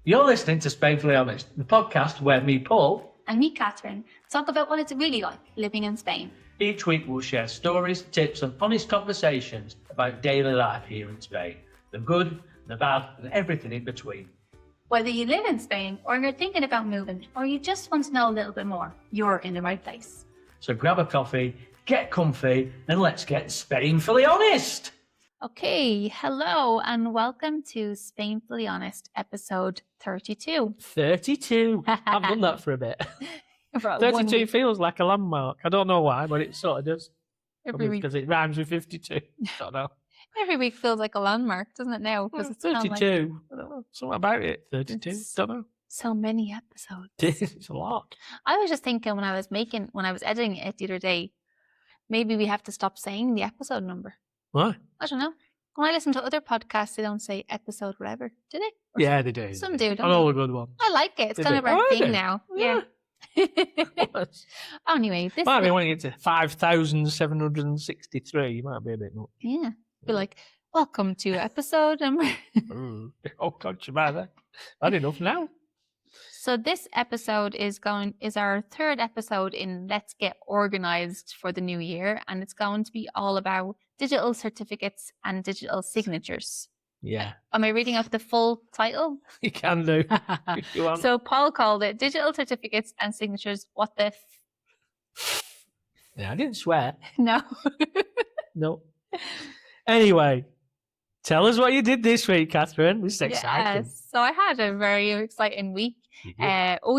You're listening to Spainfully Honest, the podcast where me, Paul, and me, Catherine, talk about what it's really like living in Spain. Each week we'll share stories, tips and honest conversations about daily life here in Spain. The good, the bad and everything in between. Whether you live in Spain or you're thinking about moving or you just want to know a little bit more, you're in the right place. So grab a coffee, get comfy and let's get Spainfully Honest! Okay, hello and welcome to Spainfully Honest, episode 32. 32. I've done that for a bit. 32 feels like a landmark. I don't know why, but it sort of does. Every week. Because it rhymes with 52. I don't know. Every week feels like a landmark, doesn't it now? Well, It's 32. Like, I don't know. Something about it. 32. Don't know. So many episodes. It's a lot. I was just thinking when I was editing it the other day, maybe we have to stop saying the episode number. Why? I don't know. When I listen to other podcasts, they don't say episode whatever, do they? Yeah, they do. Some do, don't I know they? a good one. I like it. It's They kind do. of our Oh, thing they? now. Yeah. Anyway, this Might be when you get to 5,763. You might be a bit nuts. yeah. Be like, welcome to episode number. Oh, God, you might have. Bad enough now. So this episode is our third episode in Let's Get Organized for the new year, and it's going to be all about digital certificates and digital signatures. Yeah. Am I reading off the full title? You can do. If you want. So Paul called it Digital Certificates and Signatures. What the Yeah, I didn't swear. No. No. Anyway, tell us what you did this week, Catherine. This is exciting. Yes. So I had a very exciting week. We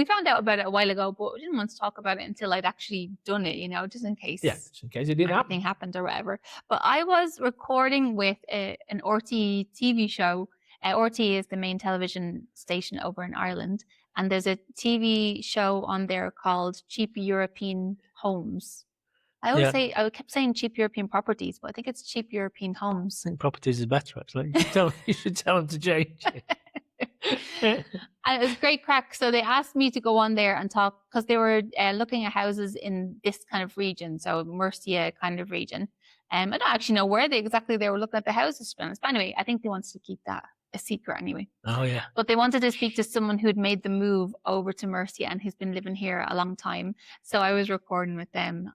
found out about it a while ago, but we didn't want to talk about it until I'd actually done it, just in case. Yeah, just in case it didn't happen. Anything happened or whatever. But I was recording with an RT TV show. RT is the main television station over in Ireland, and there's a TV show on there called Cheap European Homes. I kept saying cheap European properties, but I think it's cheap European homes. I think properties is better, actually. You should tell them to change it. And it was great crack. So they asked me to go on there and talk because they were looking at houses in this kind of region, so Murcia kind of region. I don't actually know where they were looking at the houses, to be honest. But anyway, I think they wanted to keep that a secret anyway. Oh, yeah. But they wanted to speak to someone who'd made the move over to Murcia and who's been living here a long time. So I was recording with them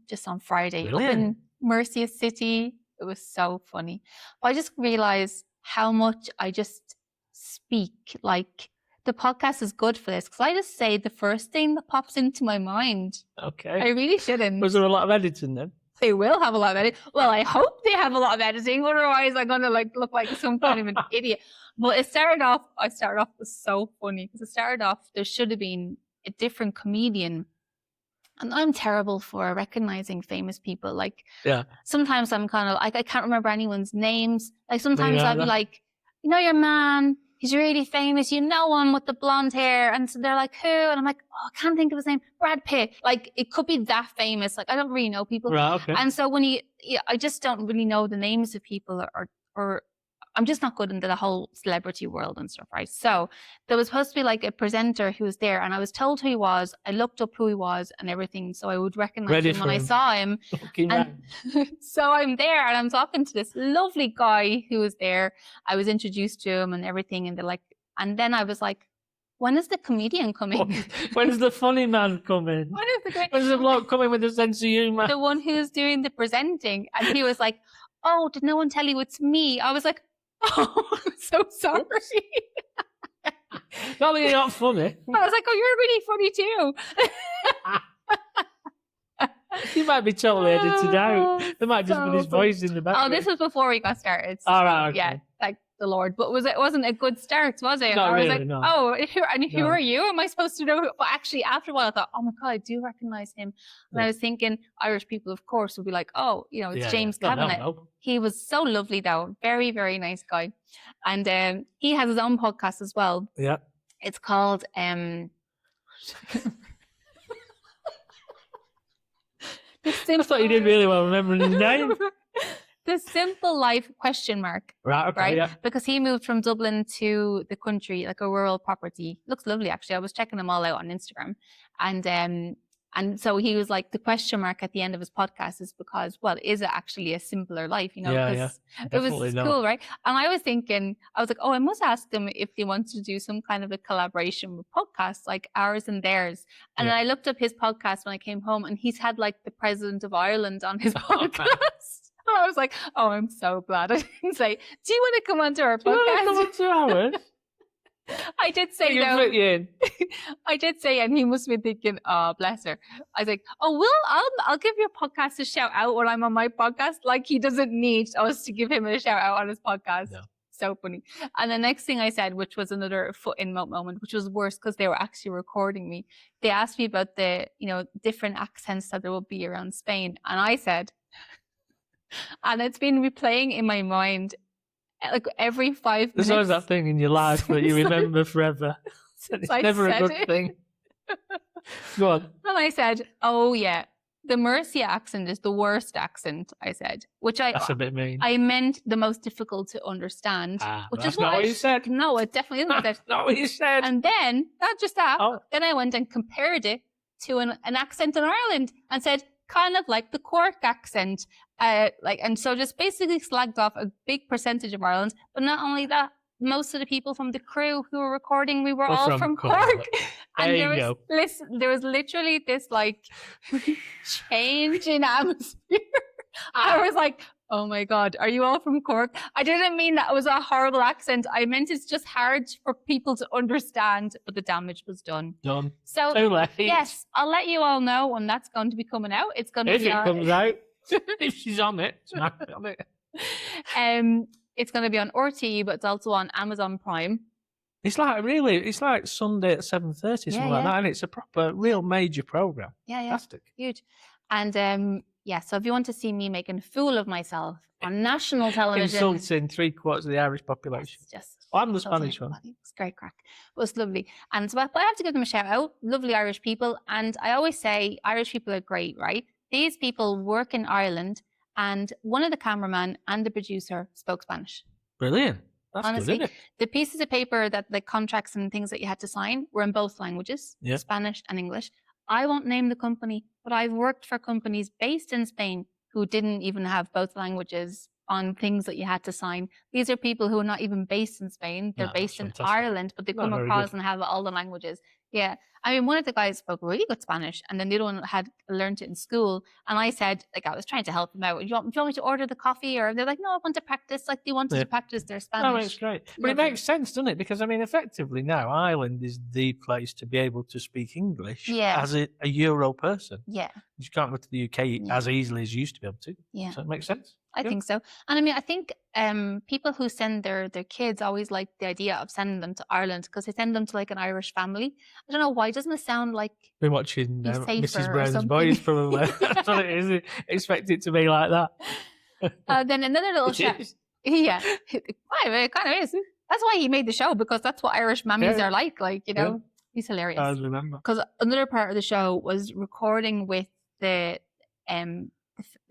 just on Friday up in Murcia City. It was so funny. But I just realized how much I just speak. Like, the podcast is good for this because I just say the first thing that pops into my mind. Okay. I really shouldn't. Was there a lot of editing then? They will have a lot of editing. Well, I hope they have a lot of editing. Otherwise, I'm going to look like some kind of an idiot. But I started off was so funny because it started off, there should have been a different comedian. And I'm terrible for recognizing famous people. Like, sometimes I'm kind of like, I can't remember anyone's names. Like, sometimes I'll be like, your man, he's really famous, him with the blonde hair. And so they're like, who? And I'm like, oh, I can't think of his name. Brad Pitt. Like, it could be that famous. Like, I don't really know people. Right, okay. And so I just don't really know the names of people or I'm just not good into the whole celebrity world and stuff, right? So there was supposed to be like a presenter who was there and I was told who he was. I looked up who he was and everything. So I would recognize him when I saw him. And so I'm there and I'm talking to this lovely guy who was there. I was introduced to him and everything. And and then I was like, when is the comedian coming? When is the funny man coming? When's the bloke coming with a sense of humour? The one who's doing the presenting. And he was like, oh, did no one tell you it's me? I was like, oh, I'm so sorry. Not that you're not funny. I was like, oh, you're really funny too. He might be totally edited out. There might just be his voice in the background. Oh, this was before we got started. All right, okay. Yeah, like the Lord. But it wasn't a good start, was it? Not I was really, like, no. oh, who are you? Am I supposed to know? But actually, after a while, I thought, oh my God, I do recognize him. And I was thinking Irish people, of course, would be like, oh, it's James Cabinet. No. He was so lovely, though. Very, very nice guy. And he has his own podcast as well. Yeah. It's called... I thought you did really well remembering his name. The Simple Life ? Right, okay, right? yeah. Because he moved from Dublin to the country, like a rural property. Looks lovely, actually. I was checking them all out on Instagram. And And so he was like, the question mark at the end of his podcast is because, well, is it actually a simpler life? You know, because it was cool, right? And I was thinking, I was like, oh, I must ask them if they want to do some kind of a collaboration with podcasts like ours and theirs. And then I looked up his podcast when I came home, and he's had like the president of Ireland on his podcast. And I was like, oh, I'm so glad I didn't say, do you want to come onto our podcast? Do you want to come onto ours? I did say no. I did say, and he must be thinking, "Oh, bless her." I was like, "Oh, well, I'll give your podcast a shout out when I'm on my podcast." Like he doesn't need us to give him a shout out on his podcast. No. So funny. And the next thing I said, which was another foot in mouth moment, which was worse because they were actually recording me. They asked me about the, different accents that there would be around Spain, and I said, and it's been replaying in my mind. Like every 5 minutes. There's always that thing in your life that you remember forever. It's never a good thing. Go on. And I said, oh yeah, the Murcia accent is the worst accent, I said. That's a bit mean. I meant the most difficult to understand. Which that's is not what you said. No, it definitely isn't. That's not what you said. And then, not just that, then I went and compared it to an accent in Ireland and said, kind of like the Cork accent. And so just basically slagged off a big percentage of Ireland. But not only that, most of the people from the crew who were recording, we were all from Cork. And there was literally this like change in atmosphere. I was like, oh my God, are you all from Cork? I didn't mean that it was a horrible accent. I meant it's just hard for people to understand, but the damage was done. So yes, I'll let you all know when that's going to be coming out. It's going to be on... comes out. If she's on it, smack it on it. It's going to be on RTE, but it's also on Amazon Prime. It's like Sunday at 7:30, something like that, and it's a proper, real major program. Yeah. Fantastic. Huge. And so if you want to see me making a fool of myself on national television, insulting 3/4 of the Irish population. I'm the Spanish one. It's great crack. It was lovely. And so I have to give them a shout out. Lovely Irish people. And I always say Irish people are great, right? These people work in Ireland, and one of the cameraman and the producer spoke Spanish. Brilliant. That's honestly good, isn't it? The pieces of paper that the contracts and things that you had to sign were in both languages, Spanish and English. I won't name the company, but I've worked for companies based in Spain who didn't even have both languages on things that you had to sign. These are people who are not even based in Spain. They're based in Ireland, but they come across and have all the languages. Yeah. I mean, one of the guys spoke really good Spanish, and then the other one had learned it in school. And I said, like, I was trying to help them out. Do you want me to order the coffee? Or they're like, no, I want to practice. Like, they wanted to practice their Spanish. No, it's great. But it makes sense, doesn't it? Because, I mean, effectively now, Ireland is the place to be able to speak English as a Euro person. Yeah. You can't go to the UK as easily as you used to be able to. Yeah. So it makes sense. I think so. And I mean, I think people who send their kids always like the idea of sending them to Ireland because they send them to like an Irish family. I don't know why. Doesn't it sound like been watching Mrs. Brown's Boys probably. That's what it is. Expect it to be like that. Then another little shout. Yeah, it kind of is. That's why he made the show, because that's what Irish mammies are like. Like, you know, he's hilarious. I remember. Because another part of the show was recording with the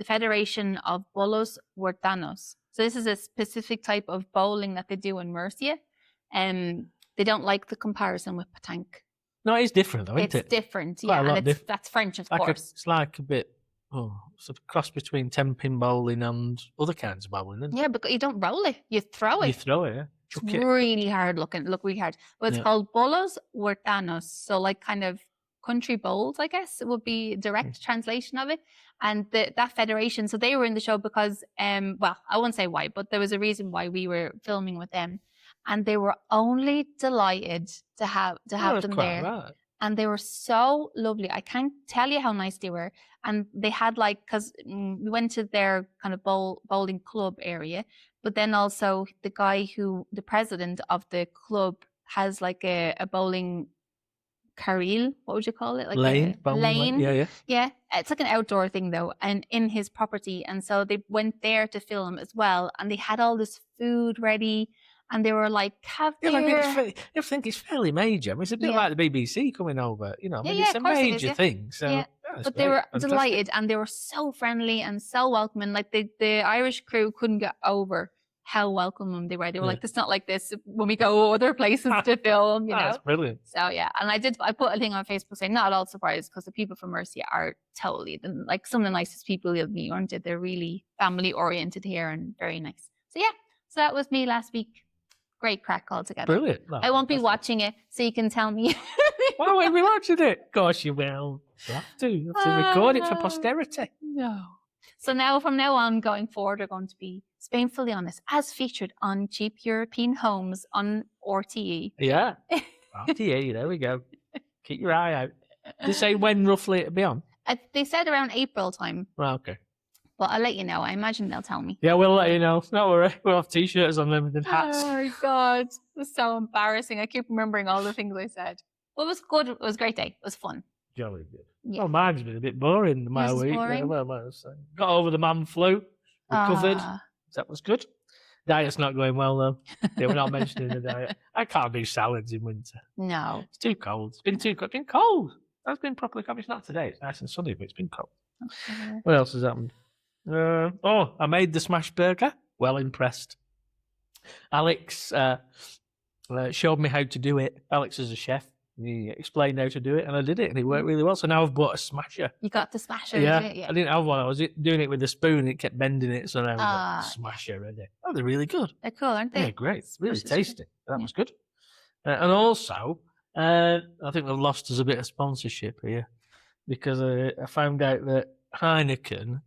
Federation of Bolos Huertanos. So this is a specific type of bowling that they do in Murcia. They don't like the comparison with petanque. No, it's different though, isn't it? It's different, and that's French, of course. It's like a bit, sort of cross between 10-pin bowling and other kinds of bowling, isn't it? Yeah, but you don't roll it, you throw it. You throw it, yeah. It's really hard look really hard. But it's called Bolos Huertanos. So like kind of country bowls, I guess, it would be a direct translation of it. And that federation, so they were in the show because, well, I won't say why, but there was a reason why we were filming with them. And they were only delighted to have them there. Right. And they were so lovely. I can't tell you how nice they were. And they had because we went to their kind of bowling club area, but then also the president of the club has like a bowling carril, what would you call it? Like lane. Yeah. It's like an outdoor thing though, and in his property. And so they went there to film as well. And they had all this food ready. And they were like, I think it's fairly major. I mean, it's a bit like the BBC coming over, you know. I mean, it's a major thing. So, but they were delighted, and they were so friendly and so welcoming. Like the Irish crew couldn't get over how welcome they were. They were like, it's not like this when we go other places to film, you know. That's brilliant. So yeah, and I put a thing on Facebook saying not at all surprised because the people from Mercia are totally like some of the nicest people you'll meet, aren't they? They're really family oriented here and very nice. So yeah, so that was me last week. Great crack altogether. Brilliant. No, I won't be watching it, so you can tell me. Why won't we watching it? Of course you will. You have to record it for posterity. No. So now, from now on, going forward, we're going to be Spainfully Honest, as featured on Cheap European Homes on RTE. Yeah. RTE, there we go. Keep your eye out. They say when roughly it'll be on? They said around April time. Well, okay. But I'll let you know. I imagine they'll tell me. Yeah, we'll let you know. Don't worry. We'll have T-shirts on them and hats. Oh, my God. It was so embarrassing. I keep remembering all the things I said. Well, it was good. It was a great day. It was fun. Jolly good. Yeah. Well, mine's been a bit boring, my Yours is week. boring? Well, got over the man flu. Recovered. Ah. That was good. Diet's not going well, though. They were not mentioning the diet. I can't do salads in winter. No. It's too cold. It's been too cold. It's been cold. It's been properly cold. It's not today. It's nice and sunny, but it's been cold. Okay. What else has happened? I made the smash burger. Well impressed. Alex showed me how to do it. Alex is a chef. He explained how to do it, and I did it, and it worked really well. So now I've bought a smasher. You got the smasher, Yeah, did you? I didn't have one. I was doing it with a spoon, and it kept bending it, so now I've got Ah. a smasher ready. Oh, they're really good. They're cool, aren't they? Yeah, great. Really Smashes. tasty. That Yeah. was good. And also, I think they've lost us a bit of sponsorship here because I found out that Heineken.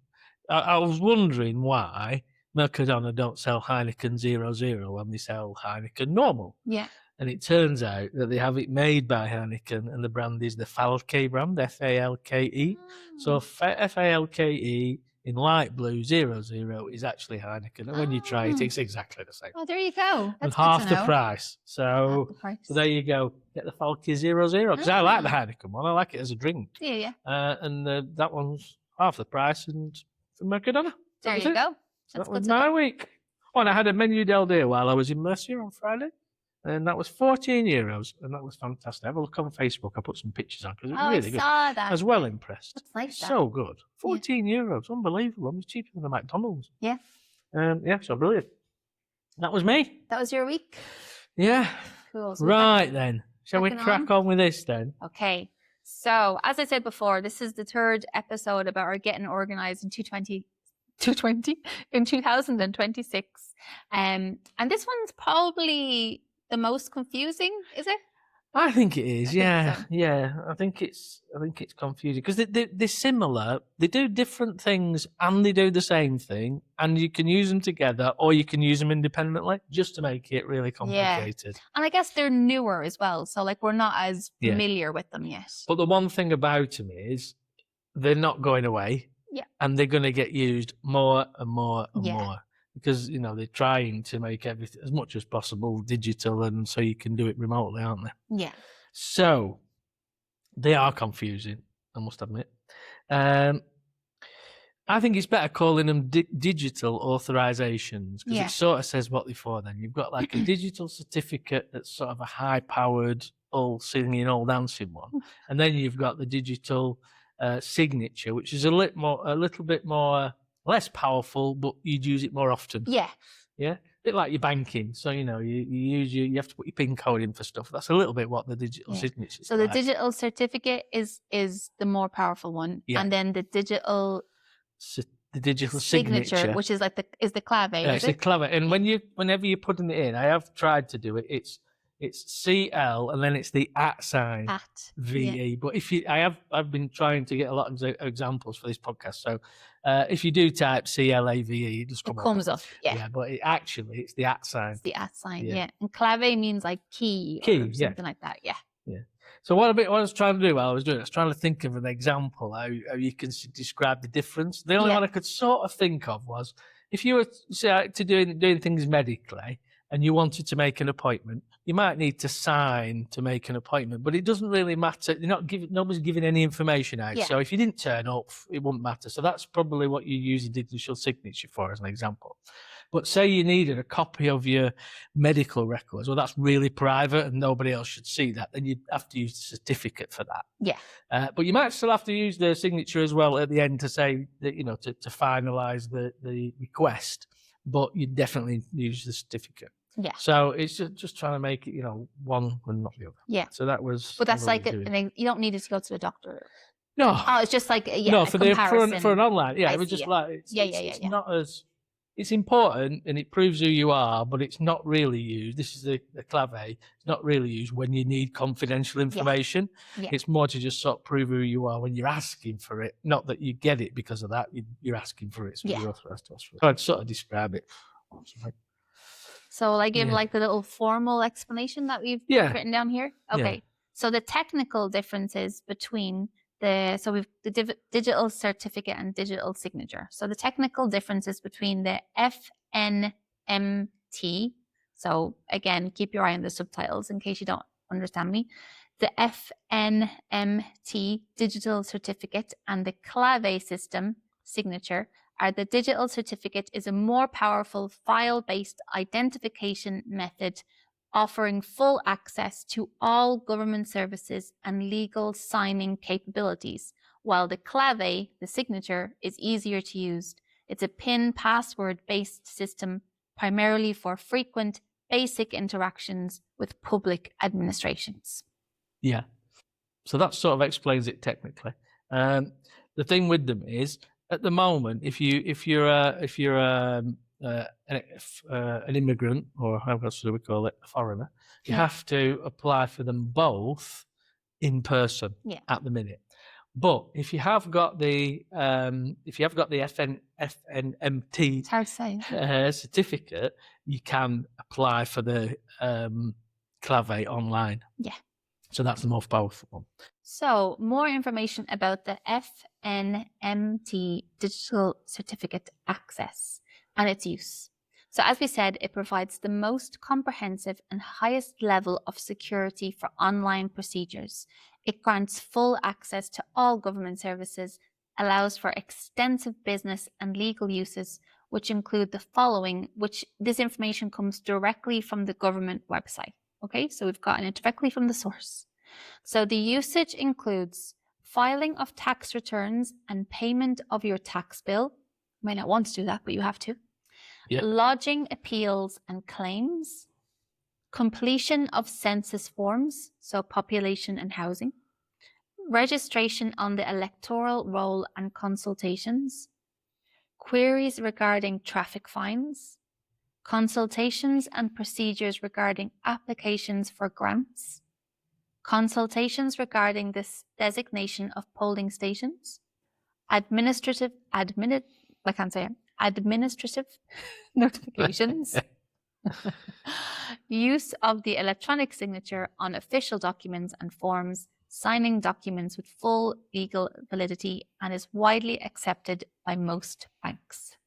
I was wondering why Mercadona don't sell Heineken 0.0 when they sell Heineken normal. Yeah. And it turns out that they have it made by Heineken, and the brand is the Falke brand, Falke. So Falke in light blue 0.0 is actually Heineken, and when you try it, it's exactly the same. Oh, there you go. And That's half good to the know. price. So, Half the price. so there you go. Get the Falke 0.0 because I like the Heineken one. I like it as a drink. Yeah. And that one's half the price and from Mercadona. There was you it. go. So That's that was good to my know. week. Oh, and I had a menu del dia while I was in Mercia on Friday. And that was €14. And that was fantastic. Have a look on Facebook. I put some pictures on because it was Oh, really I good. saw that. I was well impressed. That's nice. that. So good. €14. Unbelievable. It was cheaper than the McDonald's. Yeah. So brilliant. That was me. That was your week? Yeah. Cool. So Right then. Shall we cracking crack on with this then? Okay. So, as I said before, this is the third episode about our getting organized in 2026. And this one's probably the most confusing, is it? I think it is. I think Yeah, so. yeah. I think it's confusing because they're similar. They do different things and they do the same thing, and you can use them together or you can use them independently, just to make it really complicated. And I guess they're newer as well. So, like, we're not as Yeah. familiar with them yet. But the one thing about them is they're not going away. Yeah. And they're going to get used more and more and Yeah. more because they're trying to make everything as much as possible digital, and so you can do it remotely, aren't they? Yeah. So they are confusing, I must admit. I think it's better calling them digital authorizations because Yeah. it sort of says what they're for. Then you've got like a digital certificate that's sort of a high-powered, all singing, all dancing one, and then you've got the digital signature, which is a little bit more less powerful, but you'd use it more often. Yeah. Yeah, a bit like your banking. So you you have to put your PIN code in for stuff. That's a little bit what the digital Yeah. signature. So the digital certificate is the more powerful one, Yeah. and then the digital signature, which is like the clave. yeah, Is it's a it? clever. And whenever you're putting it in, I have tried to do it. It's CL and then it's the @ sign At VE. yeah. But I've been trying to get a lot of examples for this podcast. So if you do type CLAVE, it just It comes up. Yeah. But it's the @ sign. It's the @ sign. Yeah. Yeah. And clave means like key Key, or yeah. something like that. Yeah. So what I was trying to do while I was doing it, I was trying to think of an example how you can describe the difference. The only Yeah. one I could sort of think of was if you were to doing things medically and you wanted to make an appointment, you might need to sign to make an appointment, but it doesn't really matter. Nobody's giving any information out. Yeah. So if you didn't turn up, it wouldn't matter. So that's probably what you use your digital signature for as an example. But say you needed a copy of your medical records, well, that's really private and nobody else should see that. Then you'd have to use the certificate for that. Yeah. But you might still have to use the signature as well at the end to say that, to finalise the request. but you definitely use the certificate. Yeah. So it's just trying to make it, one and not the other. Yeah. So that was. But that's what like, we were doing. you don't need it to go to the doctor. No. Oh, it's just like, No, a for comparison. for an online, yeah, I it was see, just yeah. like Yeah. it's not as it's important and it proves who you are, but it's not really used. This is the clave. It's not really used when you need confidential information. Yeah. It's more to just sort of prove who you are when you're asking for it. Not that you get it because of that. You're asking for it, so you're authorized to ask for it. So I'd sort of describe it. So will I give like the little formal explanation that we've written down here? Okay. Yeah. So the technical differences between we've the digital certificate and digital signature. So the technical differences between the FNMT. So again, keep your eye on the subtitles in case you don't understand me. The FNMT digital certificate and the clave system signature are the digital certificate is a more powerful file-based identification method offering full access to all government services and legal signing capabilities, while the clave, the signature, is easier to use. It's a PIN password-based system primarily for frequent basic interactions with public administrations. Yeah. So that sort of explains it technically. The thing with them is, at the moment, if you're an immigrant, or how else do we call it, a foreigner, you have to apply for them both in person at the minute. But if you have got the FNMT It's hard to say, certificate, you can apply for the clave online. Yeah. So that's the most powerful one. So more information about the FNMT digital certificate access and its use. So as we said, it provides the most comprehensive and highest level of security for online procedures. It grants full access to all government services, allows for extensive business and legal uses, which include the following, which this information comes directly from the government website. Okay, so we've gotten it directly from the source. So the usage includes filing of tax returns and payment of your tax bill. You might not want to do that, but you have to. Yeah. Lodging appeals and claims. Completion of census forms, so population and housing. Registration on the electoral roll and consultations. Queries regarding traffic fines. Consultations and procedures regarding applications for grants. Consultations regarding this designation of polling stations. Administrative notifications. Use of the electronic signature on official documents and forms, signing documents with full legal validity, and is widely accepted by most banks.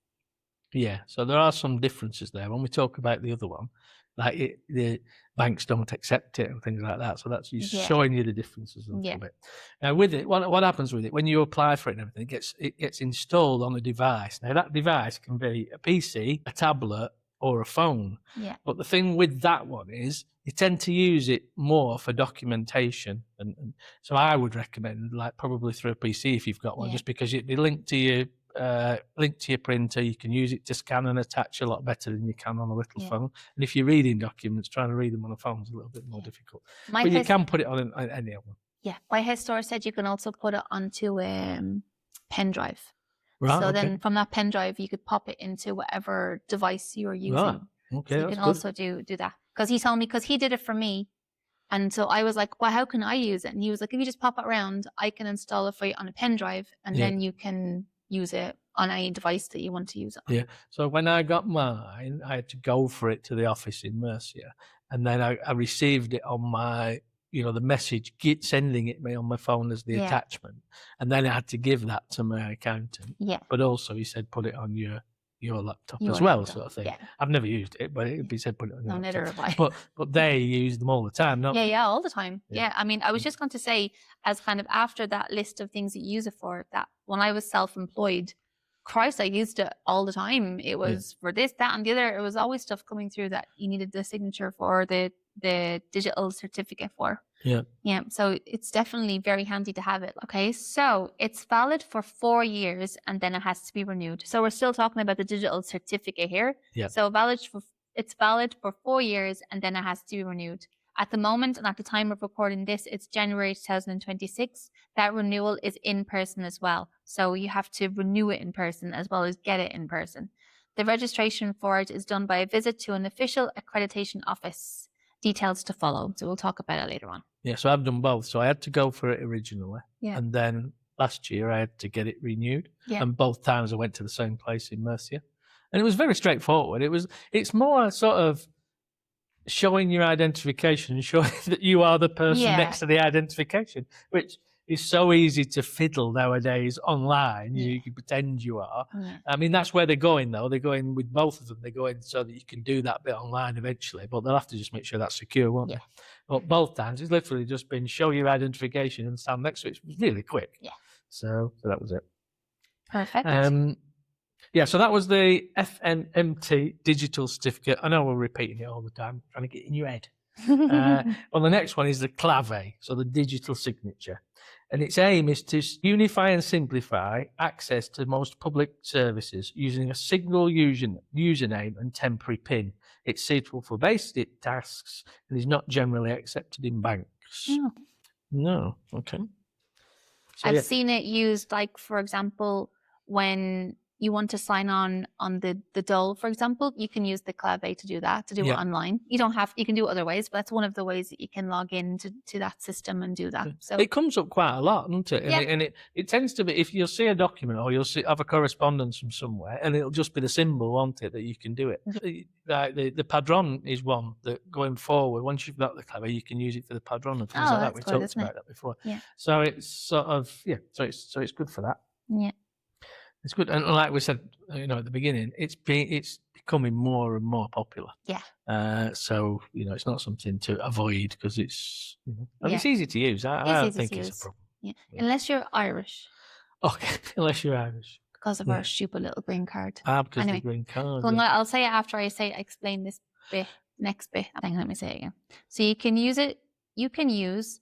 Yeah, so there are some differences there. When we talk about the other one, like the banks don't accept it and things like that. So that's showing you the differences a little bit. Now with it, what happens with it when you apply for it and everything, it gets installed on a device. Now that device can be a PC, a tablet, or a phone. Yeah. But the thing with that one is you tend to use it more for documentation, and so I would recommend like probably through a PC if you've got one, just because it'd be linked to your printer. You can use it to scan and attach a lot better than you can on a little phone. And if you're reading documents, trying to read them on a phone is a little bit more difficult. But you can put it on any of them. Yeah, my historian said you can also put it onto a pen drive. Right, so then from that pen drive, you could pop it into whatever device you are using. Right. Okay, so you can also do that. Because he told me, because he did it for me. And so I was like, well, how can I use it? And he was like, if you just pop it around, I can install it for you on a pen drive, and then you can use it on any device that you want to use it on. Yeah. So when I got mine, I had to go for it to the office in Mercia, and then I received it on my, the message sending it me on my phone as the attachment, and then I had to give that to my accountant. Yeah. But also he said put it on your laptop as well, laptop. Sort of thing. Yeah. I've never used it, but he said put it on your laptop. Neither have I. But they use them all the time, don't they? Yeah, all the time. Yeah. I mean, I was just going to say, as kind of after that list of things that you use it for, that when I was self-employed, Christ, I used it all the time. It was for this, that, and the other. It was always stuff coming through that you needed the signature for, the the digital certificate for. Yeah. Yeah, so it's definitely very handy to have it. Okay, so it's valid for 4 years and then it has to be renewed. So we're still talking about the digital certificate here. Yeah. So it's valid for 4 years and then it has to be renewed. At the moment and at the time of recording this, it's January 2026. That renewal is in person as well. So you have to renew it in person as well as get it in person. The registration for it is done by a visit to an official accreditation office. Details to follow. So we'll talk about it later on. Yeah, so I've done both. So I had to go for it originally. Yeah. And then last year I had to get it renewed. Yeah. And both times I went to the same place in Mercia. And it was very straightforward. It's more sort of showing your identification and showing that you are the person next to the identification, which is so easy to fiddle nowadays online. You can pretend you are. Yeah. I mean, that's where they're going, though. They're going with both of them. They're going so that you can do that bit online eventually, but they'll have to just make sure that's secure, won't they? But both times, it's literally just been show your identification and stand next to it. It's really quick. Yeah. So that was it. Perfect. Yeah, so that was the FNMT digital certificate. I know we're repeating it all the time, trying to get in your head. Well, the next one is the clave, so the digital signature. And its aim is to unify and simplify access to most public services using a single username and temporary PIN. It's suitable for basic tasks and is not generally accepted in banks. No. Okay. So, I've seen it used, like, for example, when you want to sign on the Dole, for example, you can use the clave to do that, to do it online. You can do it other ways, but that's one of the ways that you can log in to that system and do that. So it comes up quite a lot, doesn't it? And, it tends to be, if you'll see a document or you'll have a correspondence from somewhere, and it'll just be the symbol, won't it, that you can do it. Like the padron is one that going forward, once you've got the clave, you can use it for the padron and things like that. We talked about that before. Yeah. So it's sort of, so it's good for that. Yeah. It's good, and like we said, at the beginning, it's becoming more and more popular. Yeah. So it's not something to avoid because it's it's easy to use. I don't think it's a problem. Yeah. Unless you're Irish. Okay, unless you're Irish. Because of our stupid little green card. Because anyway, the green card. So I'll say it after I explain this bit, next bit. Let me say it again. So you can use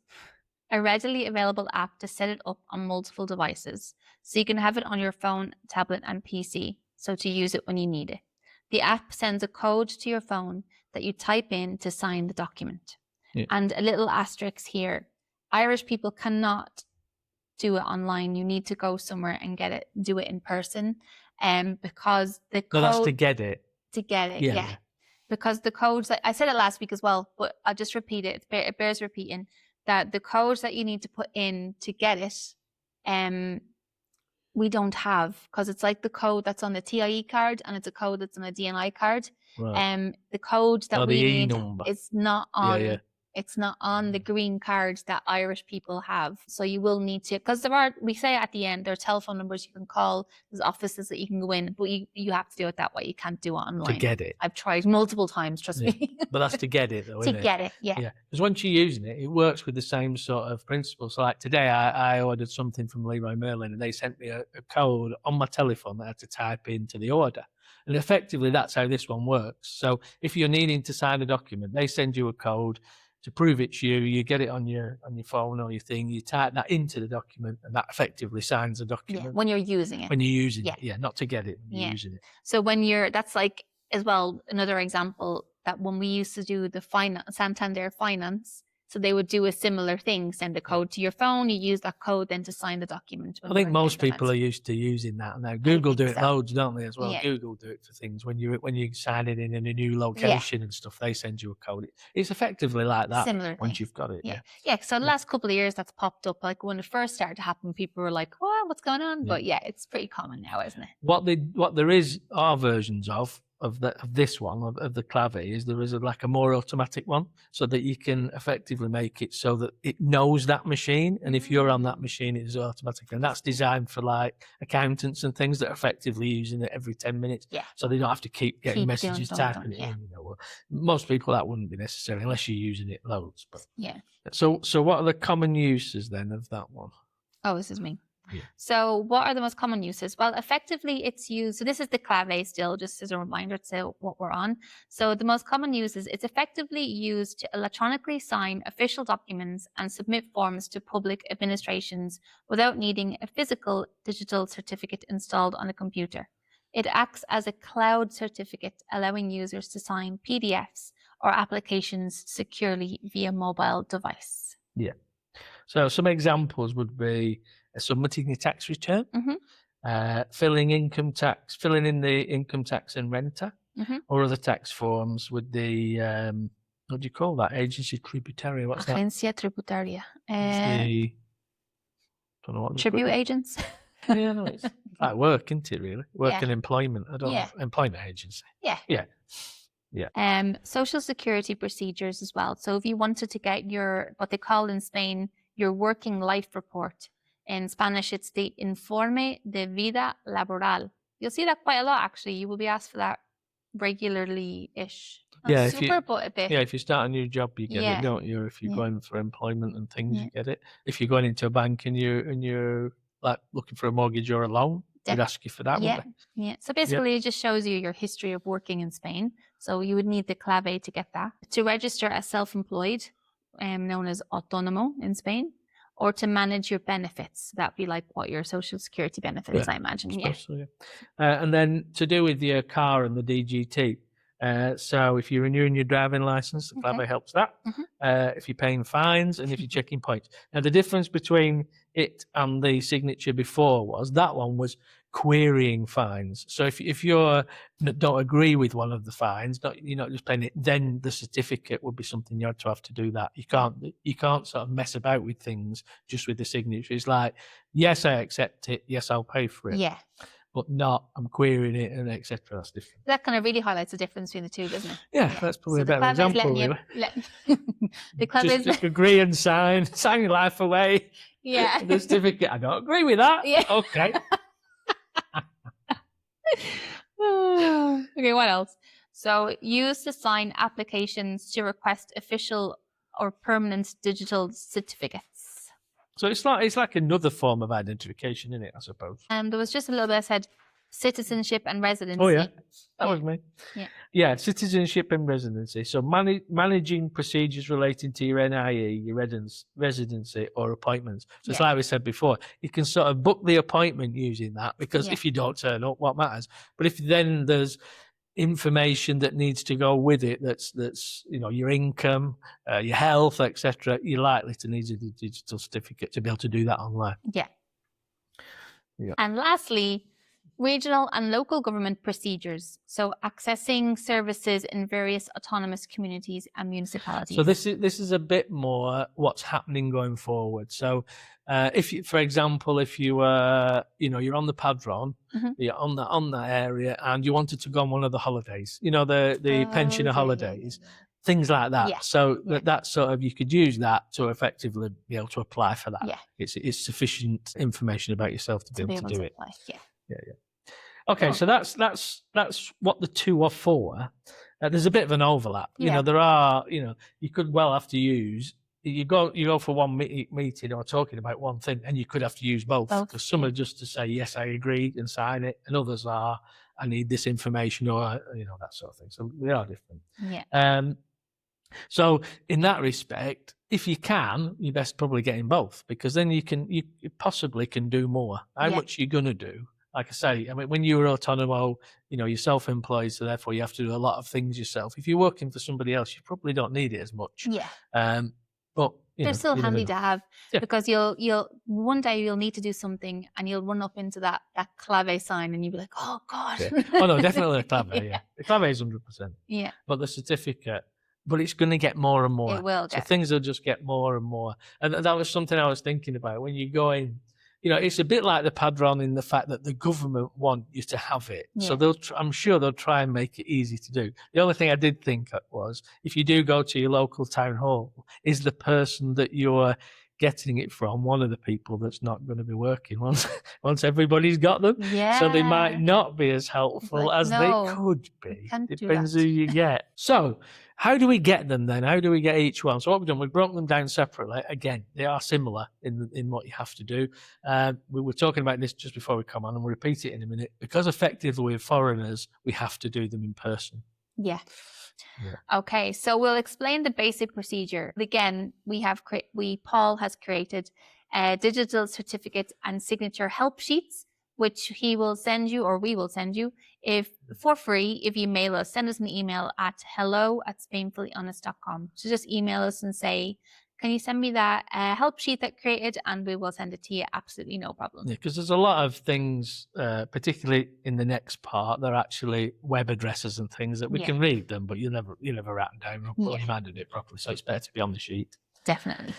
a readily available app to set it up on multiple devices. So you can have it on your phone, tablet, and PC, so to use it when you need it. The app sends a code to your phone that you type in to sign the document. Yeah. And a little asterisk here, Irish people cannot do it online. You need to go somewhere and do it in person. Because the code... No, that's to get it. To get it, yeah. Because the codes, I said it last week as well, but I'll just repeat it. It bears repeating, that the codes that you need to put in to get it, we don't have, because it's like the code that's on the TIE card and it's a code that's on a DNI card. Right. The code that we need number. Is not on. It's not on the green card that Irish people have. So you will need to, because we say at the end, there are telephone numbers you can call, there's offices that you can go in, but you have to do it that way. You can't do it online. To get it. I've tried multiple times, trust me. But that's to get it, though, isn't it? To get it, yeah. Because once you're using it, it works with the same sort of principles. So like today, I ordered something from Leroy Merlin and they sent me a code on my telephone that I had to type into the order. And effectively, that's how this one works. So if you're needing to sign a document, they send you a code to prove it's you. You get it on your phone or your thing. You type that into the document, and that effectively signs the document. Yeah, when you're using it. When you're using it, not to get it. When you're using it. So that's like as well another example that when we used to do the Santander Finance. So they would do a similar thing, send a code to your phone, you use that code then to sign the document. I think most people are used to using that now. Google do it loads, don't they, as well? Yeah. Google do it for things. When you sign it in a new location and stuff, they send you a code. It's effectively like that. Similar once you've got it. Yeah. So the last couple of years that's popped up. Like when it first started to happen, people were like, "Oh, what's going on?" But it's pretty common now, isn't it? What there are versions of this one of the clave is there is a more automatic one, so that you can effectively make it so that it knows that machine, and if you're on that machine, it is automatic, and that's designed for like accountants and things that are effectively using it every 10 minutes, so they don't have to keep getting messages typing it in. Most people that wouldn't be necessary unless you're using it loads. But so what are the common uses then of that one? Oh, this is me. Yeah. So what are the most common uses? Well, effectively it's used, so this is the clave still, just as a reminder to what we're on. So the most common uses, it's effectively used to electronically sign official documents and submit forms to public administrations without needing a physical digital certificate installed on a computer. It acts as a cloud certificate, allowing users to sign PDFs or applications securely via mobile device. Yeah. So some examples would be submitting your tax return, filling in the income tax and renter, or other tax forms with the what do you call that? Agency tributaria. What's that? Agencia tributaria. Don't know what Tribute agents. Yeah, no, it's like work, isn't it? Really, work and employment. I don't know. Employment agency. Yeah. Social security procedures as well. So if you wanted to get your, what they call in Spain, your working life report. In Spanish, it's the Informe de Vida Laboral. You'll see that quite a lot, actually. You will be asked for that regularly-ish. Not super, but a bit. Yeah, if you start a new job, you get it, don't you? Or if you're going for employment and things, you get it. If you're going into a bank and you're like looking for a mortgage or a loan, they'd ask you for that, wouldn't they? Yeah. So basically, it just shows you your history of working in Spain. So you would need the clave to get that. To register as self-employed, known as autónomo in Spain, or to manage your benefits. That'd be like what your social security benefits, I imagine. And then to do with your car and the DGT. So if you're renewing your driving license, the clave helps that. If you're paying fines and if you're checking points. Now, the difference between it and the signature before was that one was querying fines. So if you don't agree with one of the fines, you're not just paying it, then the certificate would be something you have to do that. You can't sort of mess about with things just with the signature. It's like, yes, I accept it. Yes, I'll pay for it. Yeah. But not, I'm querying it and etc. That's different. That kind of really highlights the difference between the two, doesn't it? Yeah, that's probably a better example. The clave just agree and sign your life away. Yeah. The certificate, I don't agree with that. Yeah. Okay. Okay, what else? So used to sign applications to request official or permanent digital certificates. So it's like another form of identification, isn't it, I suppose? There was just a little bit that said citizenship and residency. Oh, yeah. That was me. Yeah, citizenship and residency. So managing procedures relating to your NIE, your residency or appointments. So it's like we said before, you can sort of book the appointment using that because if you don't turn up, what matters? But if then there's information that needs to go with it, that's your income, your health, etc., you're likely to need a digital certificate to be able to do that online. Yeah. And lastly, regional and local government procedures. So accessing services in various autonomous communities and municipalities. So this is a bit more what's happening going forward. So if you, for example, if you you're on the Padron, you're on that area, and you wanted to go on one of the holidays, the pensioner holidays, things like that. Yeah. So that sort of, you could use that to effectively be able to apply for that. Yeah. It's sufficient information about yourself to be able to do it. Apply. Yeah. Okay, so that's what the two are for. There's a bit of an overlap. There are, you could well have to use, you go for one meeting or talking about one thing, and you could have to use both. Because some are just to say, yes, I agree and sign it, and others are, I need this information, or, that sort of thing. So they are different. Yeah. So in that respect, if you can, you're best probably getting both, because then you possibly can do more. How much you're going to do? Like I say, when you're autonomo, you're self-employed, so therefore you have to do a lot of things yourself. If you're working for somebody else, you probably don't need it as much. Yeah. But they're still handy to have, because you'll one day you'll need to do something and you'll run up into that clave sign and you'll be like, oh God. Yeah. Oh no, definitely the clave. Yeah, the clave is 100%. Yeah. But the certificate. But it's going to get more and more. It will. So things will just get more and more. And that was something I was thinking about when you go in. It's a bit like the Padron in the fact that the government want you to have it. Yeah. So I'm sure they'll try and make it easy to do. The only thing I did think was, if you do go to your local town hall, is the person that you're getting it from one of the people that's not going to be working once everybody's got them. Yeah. So they might not be as helpful as they could be. Can't Depends who you get. So How do we get them then? How do we get each one? So what we've done, we've broken them down separately. Again, they are similar in what you have to do. We were talking about this just before we come on, and we'll repeat it in a minute. Because effectively we're foreigners, we have to do them in person. Yeah. Yeah. Okay, so we'll explain the basic procedure. Again, Paul has created digital certificate and signature help sheets, which he will send you, or we will send you, for free if you mail us. Send us an email at hello@spainfullyhonest.com. So just email us and say, can you send me that help sheet that created, and we will send it to you. Absolutely no problem. Yeah, because there's a lot of things, particularly in the next part, they're actually web addresses and things that we can read them, but you never write them down, or you might do it properly. So it's better to be on the sheet. Definitely.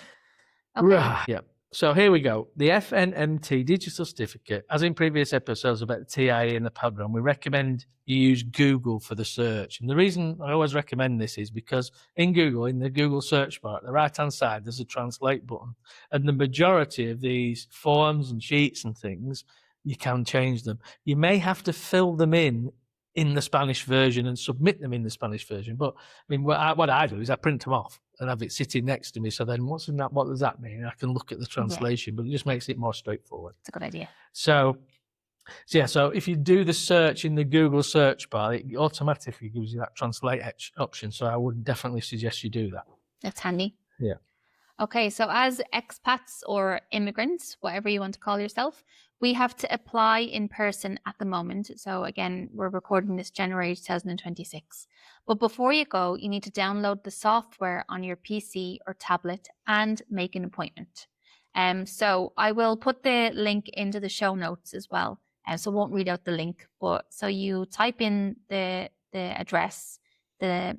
Okay. Right. Yeah. So here we go. The FNMT digital certificate, as in previous episodes about the TIE and the program, we recommend you use Google for the search. And the reason I always recommend this is because in Google, in the Google search bar, at the right-hand side, there's a translate button. And the majority of these forms and sheets and things, you can change them. You may have to fill them in the Spanish version and submit them in the Spanish version. But I mean, what I do is I print them off and have it sitting next to me. So then what does that mean? I can look at the translation, but it just makes it more straightforward. It's a good idea. So if you do the search in the Google search bar, it automatically gives you that translate option. So I would definitely suggest you do that. That's handy. Yeah. Okay, so as expats or immigrants, whatever you want to call yourself, we have to apply in person at the moment. So again, we're recording this January 2026. But before you go, you need to download the software on your PC or tablet and make an appointment. So I will put the link into the show notes as well. So I won't read out the link, but so you type in the address,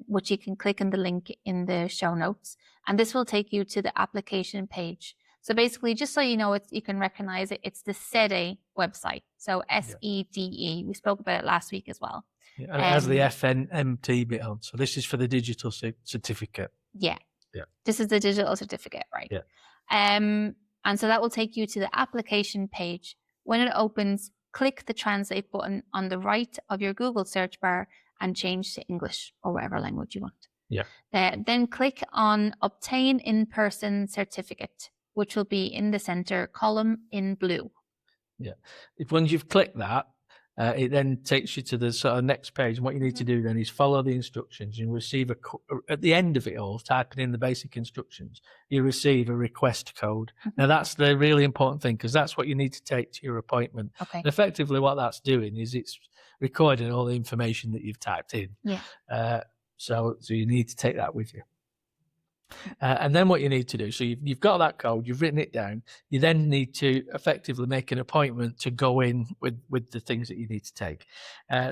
which you can click on the link in the show notes, and this will take you to the application page. So basically, just so you know, you can recognize it, it's the SEDE website. So SEDE. We spoke about it last week as well. Yeah, and it has the FNMT bit on. So this is for the digital certificate. Yeah. Yeah. This is the digital certificate, right? Yeah. And so that will take you to the application page. When it opens, click the translate button on the right of your Google search bar and change to English or whatever language you want. Yeah. Then click on obtain in-person certificate, which will be in the center column in blue. Yeah. Once you've clicked that, it then takes you to the sort of next page. And what you need to do then is follow the instructions. You receive at the end of it all, typing in the basic instructions, you receive a request code. Now that's the really important thing, because that's what you need to take to your appointment. Okay. And effectively what that's doing is it's recording all the information that you've typed in. Yeah. So you need to take that with you. And then what you need to do, so you've got that code, you've written it down, you then need to effectively make an appointment to go in with the things that you need to take.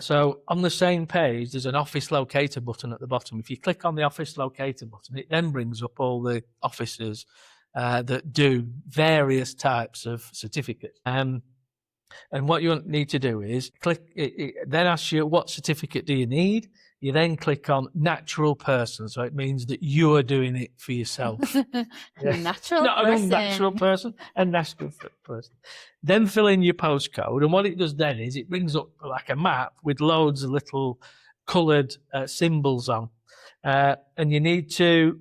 So on the same page, there's an office locator button at the bottom. If you click on the office locator button, it then brings up all the offices that do various types of certificates. And what you need to do is click, it then asks you what certificate do you need. You then click on natural person. So it means that you are doing it for yourself. Natural Not person. an unnatural person, a natural person. Then fill in your postcode. And what it does then is it brings up like a map with loads of little coloured symbols on. And you need to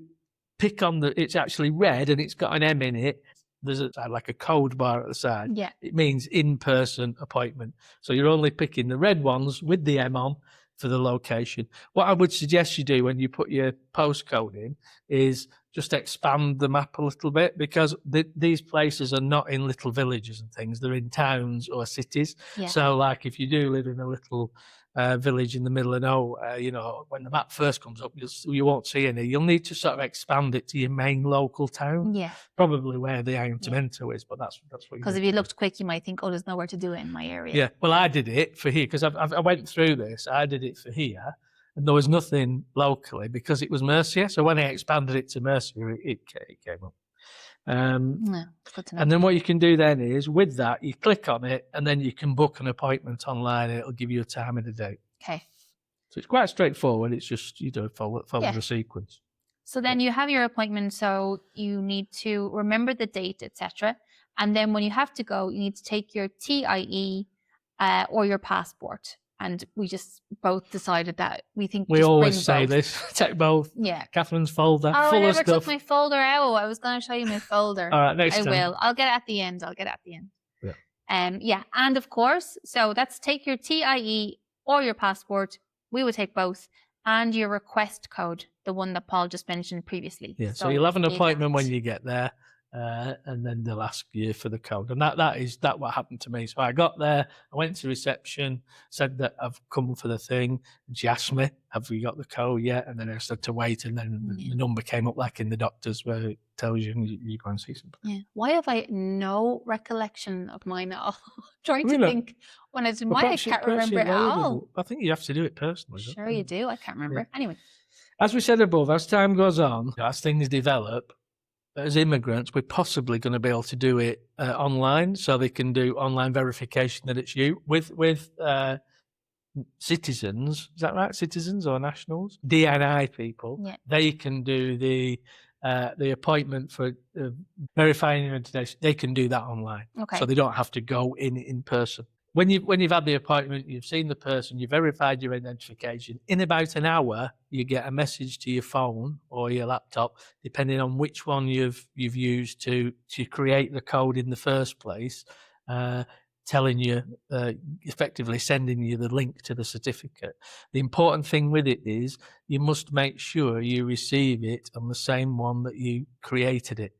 pick on it's actually red and it's got an M in it. There's like a code bar at the side. Yeah. It means in-person appointment. So you're only picking the red ones with the M on for the location. What I would suggest you do when you put your postcode in is just expand the map a little bit, because these places are not in little villages and things. They're in towns or cities. Yeah. So like if you do live in a little village in the middle of nowhere, when the map first comes up, you won't see any. You'll need to sort of expand it to your main local town. Yeah. Probably where the ayuntamiento is, but that's what you Because if you looked quick, you might think, oh, there's nowhere to do it in my area. Yeah. Well, I did it for here because I went through this. I did it for here, and there was nothing locally because it was Murcia. So when I expanded it to Murcia, it came up. Good to know. And then what you can do then is with that, you click on it and then you can book an appointment online and it'll give you a time and a date. Okay. So it's quite straightforward. It's just, follow the sequence. So then you have your appointment. So you need to remember the date, etc. And then when you have to go, you need to take your TIE or your passport. and we just both decided that we think We just always bring say both. this. Take both. Yeah. Catherine's folder Oh, I full of never took stuff. my folder out. I was going to show you my folder. All right, next I time. will. I'll get it at the end. Yeah. Yeah. And of course, so that's take your TIE or your passport. We would take both. And your request code, the one that Paul just mentioned previously. Yeah, so you'll have an big appointment when act. you get there, and then they'll ask you for the code. And that what happened to me. So I got there, I went to reception, said that I've come for the thing, and she asked me, "Have we got the code yet?" And then I said to wait, and then the number came up like in the doctor's where it tells you you go and see somebody. Yeah. Why have I no recollection of mine at all? Trying to Really? think when I did Well, mine, I perhaps can't perhaps remember you it at loaded all. it. I think you have to do it personally. don't Sure you do. I can't remember. Anyway. As we said above, as time goes on, as things develop, as immigrants, we're possibly going to be able to do it online, so they can do online verification that it's you. With citizens, is that right? Citizens or nationals, DNI people, Yeah. they can do the appointment for verifying your identity. They can do that online, Okay. so they don't have to go in person. When you've had the appointment, you've seen the person, you've verified your identification. In about an hour, you get a message to your phone or your laptop, depending on which one you've used to create the code in the first place, telling you, effectively sending you the link to the certificate. The important thing with it is you must make sure you receive it on the same one that you created it.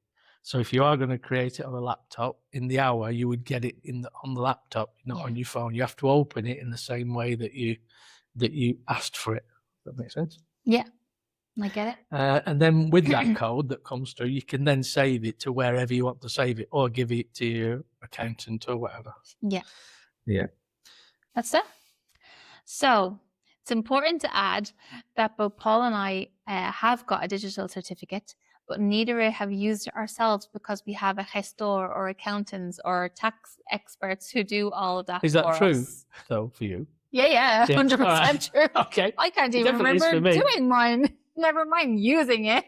So if you are going to create it on a laptop, in the hour you would get it on the laptop, not on your phone. You have to open it in the same way that you asked for it. Does that make sense? Yeah, I get it. And then with that code that comes through, you can then save it to wherever you want to save it, or give it to your accountant or whatever. Yeah. Yeah. That's it. So it's important to add that both Paul and I have got a digital certificate, but neither have used it ourselves because we have a gestor or accountants or tax experts who do all of that. Is that for true, us. though, for you? Yeah, 100% Right. true. Okay. I can't It even definitely is remember for me. doing mine. Never mind using it.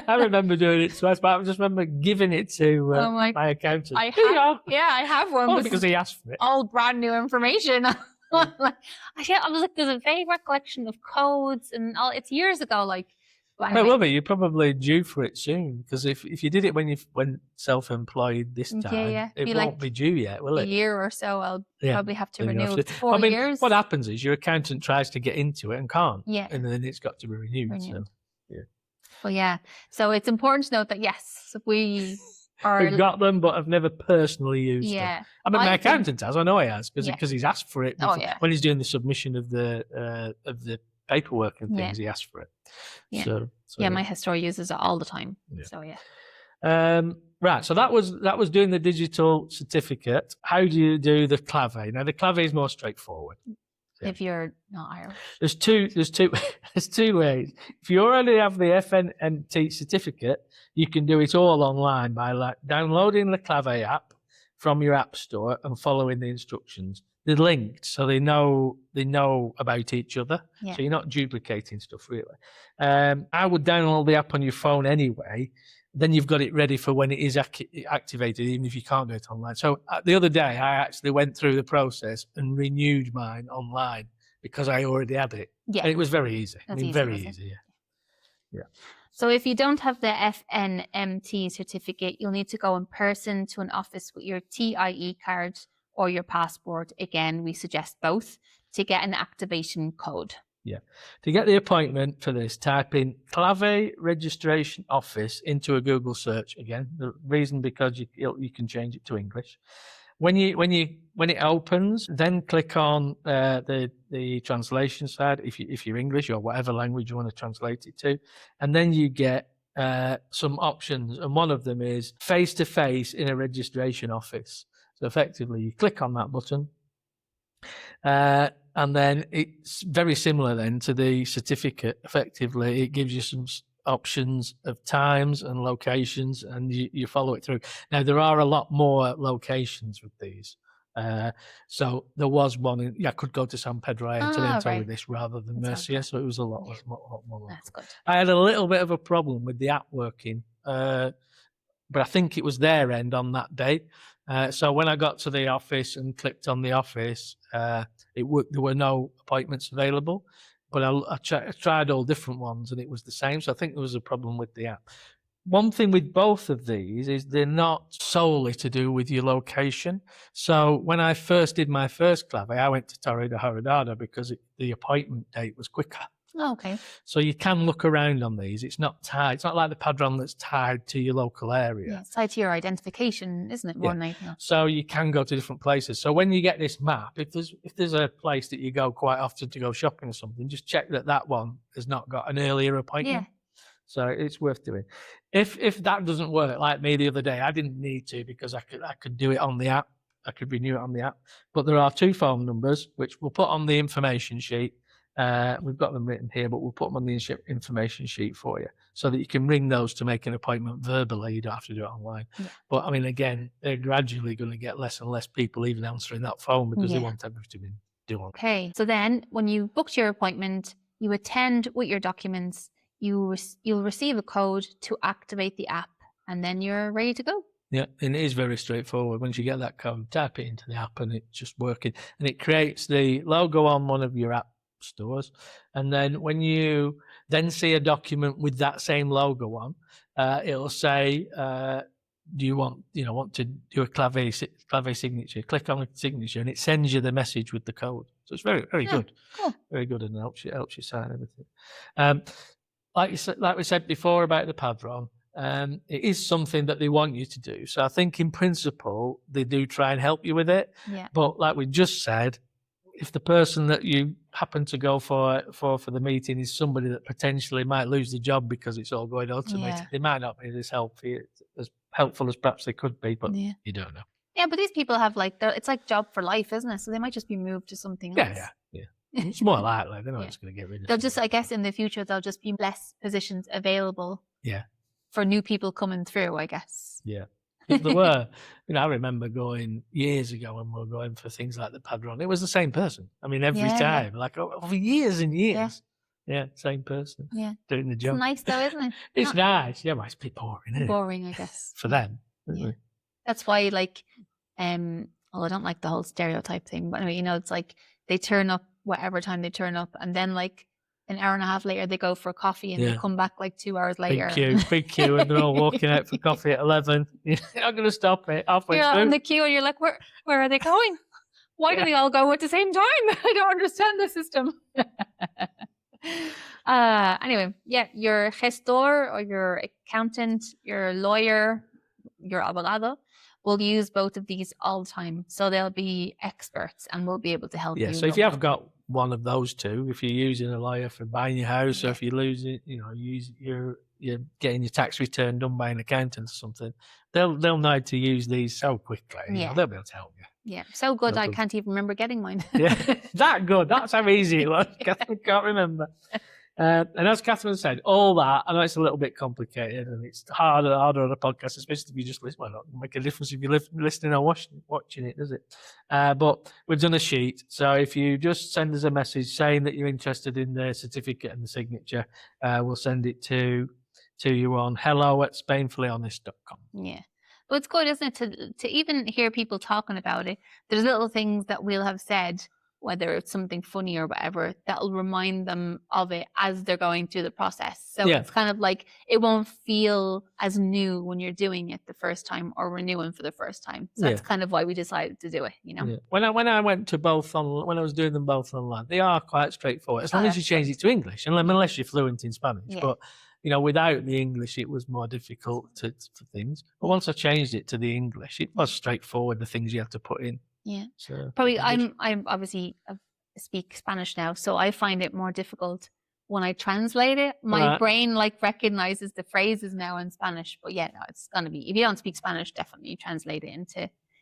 I remember doing it twice, but I just remember giving it to Oh my- my accountant. I Here you have, are. yeah, I have one. Only but because it's he asked for it. all brand new information. I was like, there's a vague recollection of codes and all. It's years ago, like. But Well, anyway, but you're probably due for it soon, because if you did it when you went self-employed this time, yeah. it Be won't like be due yet, will a it? year or so, I'll Yeah. probably have to Then you renew. have It's to- 4 I mean, years. what happens is your accountant tries to get into it and can't, Yeah. and then it's got to be renewed. So. Well, yeah. So it's important to note that yes, we are. We've got them, but I've never personally used them. Yeah. I mean, my I think- accountant has. I know he has, because Yeah. he's asked for it Oh, before, yeah. when he's doing the submission of the paperwork and things. He asked for it. Yeah. So Yeah, my gestor uses it all the time. Yeah. So yeah. Right, so that was doing the digital certificate. How do you do the clave? Now the clave is more straightforward. Yeah. If you're not Irish. There's two there's two ways. If you already have the FNMT certificate, you can do it all online by downloading the clave app from your app store and following the instructions. They're linked, so they know about each other. Yeah. So you're not duplicating stuff, really. I would download the app on your phone anyway. Then you've got it ready for when it is activated, even if you can't do it online. So the other day, I actually went through the process and renewed mine online because I already had it. Yeah. And it was very easy. That's very wasn't it? easy, yeah. So if you don't have the FNMT certificate, you'll need to go in person to an office with your TIE card or your passport. Again, we suggest both to get an activation code. Yeah. To get the appointment for this, type in Clave Registration Office into a Google search. Again, the reason because you can change it to English. When it opens, then click on the translation side if you're English or whatever language you want to translate it to, and then you get some options, and one of them is face-to-face in a registration office. So effectively, you click on that button. And then it's very similar then to the certificate. Effectively, it gives you some options of times and locations, and you follow it through. Now, there are a lot more locations with these. So there was one, I could go to San Pedro Ayuntamiento right. with this rather than That's Murcia, okay. so it was a lot more. That's good. I had a little bit of a problem with the app working, but I think it was their end on that day. So when I got to the office and clicked on the office, there were no appointments available. But I tried all different ones and it was the same. So I think there was a problem with the app. One thing with both of these is they're not solely to do with your location. So when I first did my first clave, I went to Torre de Horadada because the appointment date was quicker. Oh, okay. So you can look around on these. It's not tied. It's not like the Padron that's tied to your local area. Yeah, it's tied to your identification, isn't it? More than anything else. So you can go to different places. So when you get this map, if there's a place that you go quite often to go shopping or something, just check that one has not got an earlier appointment. Yeah. So it's worth doing. If that doesn't work, like me the other day, I didn't need to because I could do it on the app. I could renew it on the app. But there are 2 phone numbers which we'll put on the information sheet. We've got them written here, but we'll put them on the information sheet for you so that you can ring those to make an appointment verbally. You don't have to do it online. Yeah. But I mean, again, they're gradually going to get less and less people even answering that phone because they want everything to be done. Okay. So then when you booked your appointment, you attend with your documents, you'll receive a code to activate the app, and then you're ready to go. Yeah, and it is very straightforward. Once you get that code, type it into the app and it's just working. And it creates the logo on one of your app stores. And then when you then see a document with that same logo on, it'll say, do you want to do a clave signature? Click on the signature and it sends you the message with the code. So it's very, very good. Cool. Very good, and it helps you sign everything. Like we said before about the Padron, it is something that they want you to do. So I think in principle, they do try and help you with it. Yeah. But like we just said, if the person that you happen to go for the meeting is somebody that potentially might lose the job because it's all going automated, they might not be as helpful as perhaps they could be, but you don't know. Yeah, but these people have it's like job for life, isn't it? So they might just be moved to something else. Yeah. It's more likely. They're not just going to get rid of it. They'll just, I guess, in the future, there'll just be less positions available. Yeah. For new people coming through, I guess. Yeah. If there were, I remember going years ago when we were going for things like the Padron. It was the same person. I mean, every time, like over years and years. Yeah, same person. Yeah. Doing the job. It's nice though, isn't it? It's nice. Yeah, but it's a bit boring, isn't it? Boring, I guess. For them. Yeah. That's why, I don't like the whole stereotype thing, but anyway, it's like they turn up whatever time they turn up, and then an hour and a half later they go for coffee and they come back 2 hours later. Big queue, and they're all walking out for coffee at 11. You're not going to stop it halfway through. You're on the queue and you're like, where are they going? Why do they all go at the same time? I don't understand the system. Anyway, your gestor or your accountant, your lawyer, your abogado will use both of these all the time. So they'll be experts and will be able to help you. Yeah, so if you have got one of those two, if you're using a lawyer for buying your house, or if you're losing, you're getting your tax return done by an accountant or something, they'll know how to use these so quickly. They'll be able to help you. Yeah, so good I can't even remember getting mine. Yeah, that good. That's how easy it was. Catherine can't remember. And as Catherine said, all that, I know it's a little bit complicated and it's harder on a podcast, especially if you just listen. Well, not make a difference if you're listening or watching it, does it? But we've done a sheet. So if you just send us a message saying that you're interested in the certificate and the signature, we'll send it to you on hello@spainfullyhonest.com. Yeah. Well, it's good, isn't it, to even hear people talking about it. There's little things that we'll have said, whether it's something funny or whatever, that'll remind them of it as they're going through the process. So it's kind of like it won't feel as new when you're doing it the first time or renewing for the first time. So that's kind of why we decided to do it, Yeah. When I went to both when I was doing them both online, they are quite straightforward as long as you change it to English, unless you're fluent in Spanish. Yeah. But without the English, it was more difficult for things. But once I changed it to the English, it was straightforward. The things you have to put in. Yeah. So probably I'm obviously speak Spanish now, so I find it more difficult when I translate it. My brain recognizes the phrases now in Spanish, but it's gonna be, if you don't speak Spanish, definitely translate it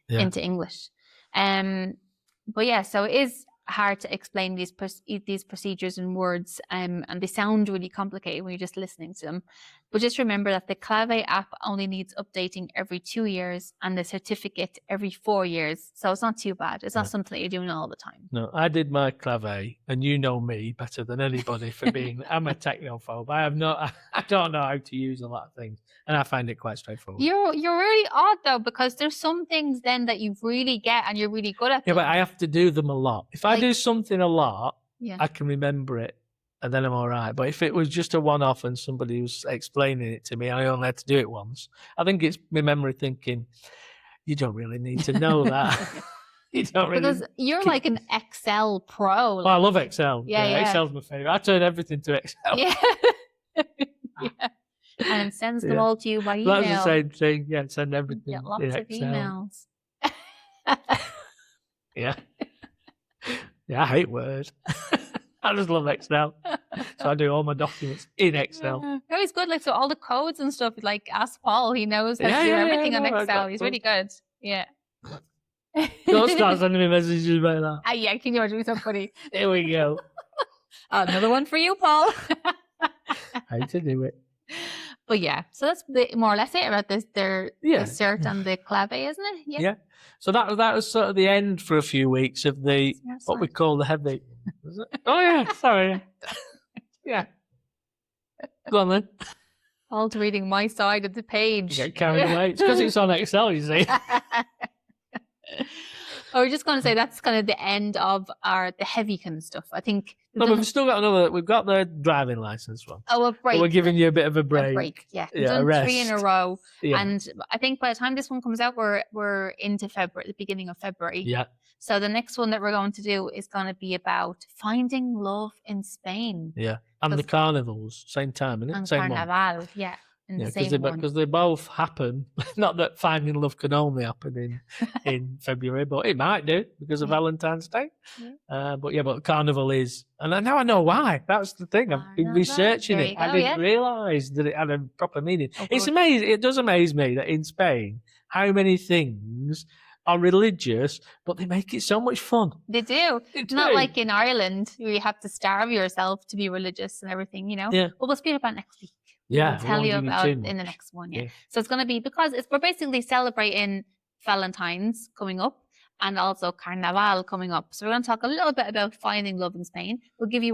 into English. But so it is hard to explain these procedures in words, and they sound really complicated when you're just listening to them. But just remember that the Clave app only needs updating every 2 years and the certificate every 4 years. So it's not too bad. It's not something that you're doing all the time. No, I did my clave, and you know me better than anybody for being. I'm a technophobe. I don't know how to use a lot of things, and I find it quite straightforward. You're really odd though, because there's some things then that you really get and you're really good at. Yeah, them. but I have to do them a lot. If I do something a lot, Yeah. I can remember it, and then I'm all right. But if it was just a one-off and somebody was explaining it to me, and I only had to do it once, I think it's my memory thinking, you don't really need to know that. You don't really. Because you're like an Excel pro. Well, I love Excel. Yeah. Excel's my favorite. I turn everything to Excel. Yeah. Yeah. And it sends them all to you by email. That's the same thing. Yeah, send everything. Get lots in of Excel. emails. Yeah. Yeah, I hate Word. I just love Excel. So I do all my documents in Excel. No, he's good. Like, so all the codes and stuff, like, ask Paul. He knows how to do everything on Excel. He's really good. Yeah. Don't start sending me messages about that. Yeah, can you imagine? So funny. Here we go. Another one for you, Paul. How to do it. But yeah, so that's more or less it about this. The cert and the clave, isn't it? Yeah. So that was sort of the end for a few weeks of the what we call the heavy. Was it? Oh yeah, sorry. Yeah. Go on then. Paul's reading my side of the page. Get carried away. It's because it's on Excel, you see. Oh, we're just going to say that's kind of the end of the heavy kind of stuff. I think. No, but we've still got another. We've got the driving license one. Oh, a break. But we're giving you a bit of a break. Yeah, Yeah, done a rest. 3 in a row, Yeah. and I think by the time this one comes out, we're into February, the beginning of February. Yeah. So the next one that we're going to do is going to be about finding love in Spain. Yeah. And the carnivals, same time, isn't it? And Same one. Carnaval, yeah. In the same one. Because they both happen. Not that finding love can only happen in February, but it might do because of Valentine's Day. Yeah. But Carnival is, and now I know why. That's the thing. I've been researching it. I didn't realise that it had a proper meaning. It's amazing. It does amaze me that in Spain, how many things are religious, but they make it so much fun. They do. Not like in Ireland where you have to starve yourself to be religious and everything, you know. Yeah. But we'll speak about next week. Yeah, We'll tell you about it in the next one. Yeah. So it's going to be because we're basically celebrating Valentine's coming up and also Carnaval coming up. So we're going to talk a little bit about finding love in Spain. We'll give you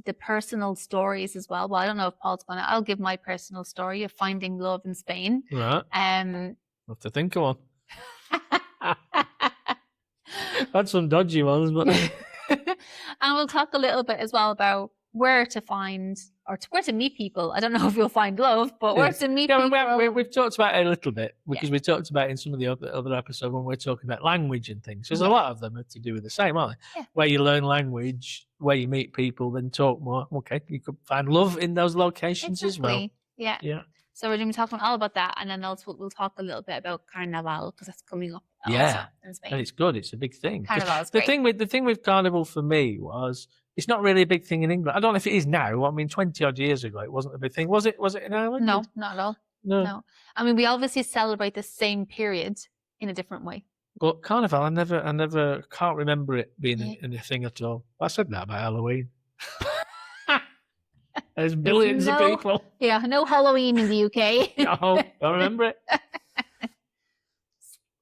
the personal stories as well. Well, I don't know if Paul's going to. I'll give my personal story of finding love in Spain. Right. I'll have to think of one. Had some dodgy ones, but and we'll talk a little bit as well about where to find or where to meet people. I don't know if you'll find love, but where to meet people. We've talked about it a little bit because we talked about it in some of the other episodes when we're talking about language and things. There's a lot of them are to do with the same, aren't they? Yeah. Where you learn language, where you meet people, then talk more. Okay, you could find love in those locations as well. Yeah. Yeah. So we're going to be talking all about that, and then also we'll talk a little bit about Carnaval because that's coming up. Yeah, in Spain. and it's good. It's a big thing. Carnaval's the great. thing with Carnival for me was it's not really a big thing in England. I don't know if it is now. I mean, 20 odd years ago, it wasn't a big thing. Was it? Was it in Ireland? No, not at all. No. I mean, we obviously celebrate the same period in a different way. But Carnival, I never can't remember it being a thing at all. I said that about Halloween. There's billions of people. Yeah, no Halloween in the UK. No, don't remember it.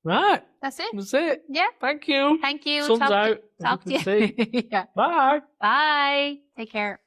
Right. That's it. That's it. Yeah. Thank you. Thank you. Sun's out. Talk to you. See. Yeah. Bye. Bye. Take care.